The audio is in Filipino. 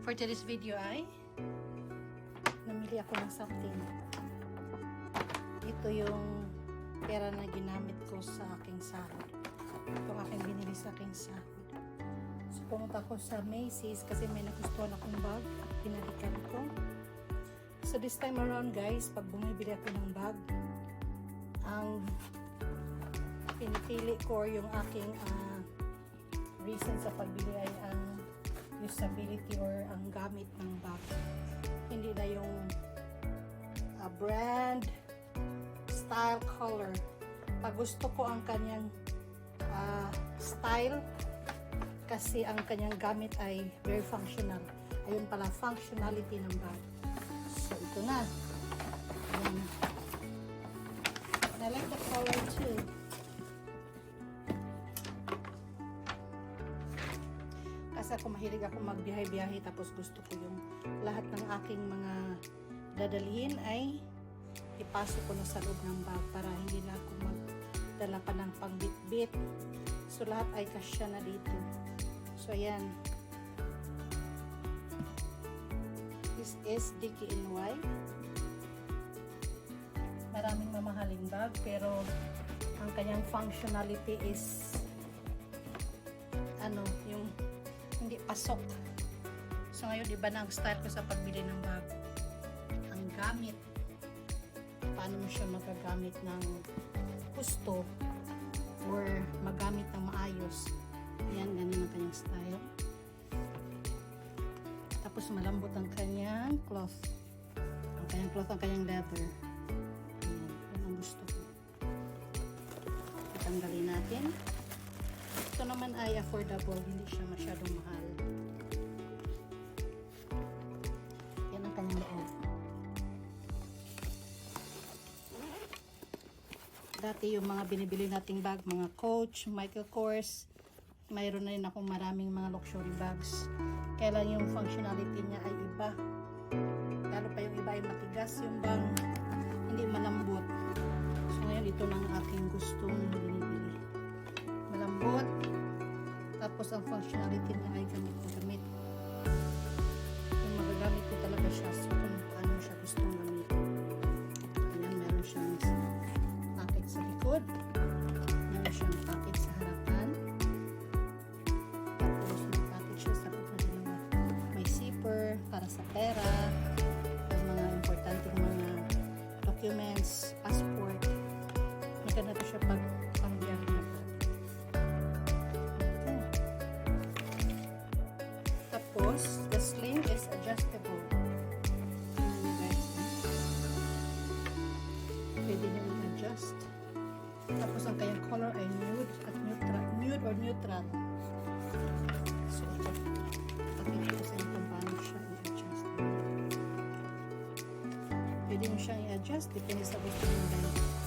For today's video ay namili ako ng something. Ito yung pera na ginamit ko sa aking sahod. Itong aking binili sa aking sahod. So pumunta ko sa Macy's kasi may nagustuhan akong bag at pinalikan ko. So this time around guys, pag bumibili ako ng bag, ang pinipili ko yung aking reason sa pagbili ay ang usability or ang gamit ng bag. Hindi na yung brand, style, color. Pag gusto ko ang kanyang style kasi ang kanyang gamit ay very functional. Ayun pala, functionality ng bag. So ito na. Ayan. I like the color too. Kasi ako mahilig ako magbiyahe-biyahe tapos gusto ko yung lahat ng aking mga dadalhin ay ipasok ko na sa loob ng bag para hindi na ako magdala pa ng pangbitbit. So lahat ay kasya na dito. So ayan. This is DKNY. Maraming mamahaling bag pero ang kanyang functionality is yung hindi pasok. So ngayon iba na ang style ko sa pagbili ng bag. Ang gamit, paano mo siya magagamit ng gusto or magamit ng maayos. Ayan, ganun ang kanyang style. Tapos malambot ang kanyang cloth. Ang kanyang cloth, ang kanyang leather. Ayan, yun ang gusto ko. Tanggalin natin. Ito naman ay affordable, hindi siya masyadong mahal. Yan ang kanyang loob. Dati yung mga binibili nating bag, mga Coach, Michael Kors, mayroon na rin akong maraming mga luxury bags. Kailan yung functionality niya ay iba. Lalo pa yung iba ay matigas, yung bang hindi malambot. So ngayon ito na ang aking gustong binibili. Malambot. Tapos ang functionality niya ay gamit. Kung magagamit ko talaga siya, so kung paano siya gustong gamitin. Ayan, meron siyang pocket sa likod. Meron siyang pocket sa harapan. Tapos may pocket siya sa loob na dalawa. May zipper para sa pera. Yung mga importanteng mga documents, passport. Maganda to siya pag pangbiyahe na po. Tapos, the sling is adjustable. Guys, pwede nyo i-adjust. Tapos, ang kayang color ay nude at neutral. Nude or neutral. So, ito. Pakita ko sa inyo kung paano siya i-adjust. Pwede nyo siyang i-adjust. Depende sa gusto nyo guys.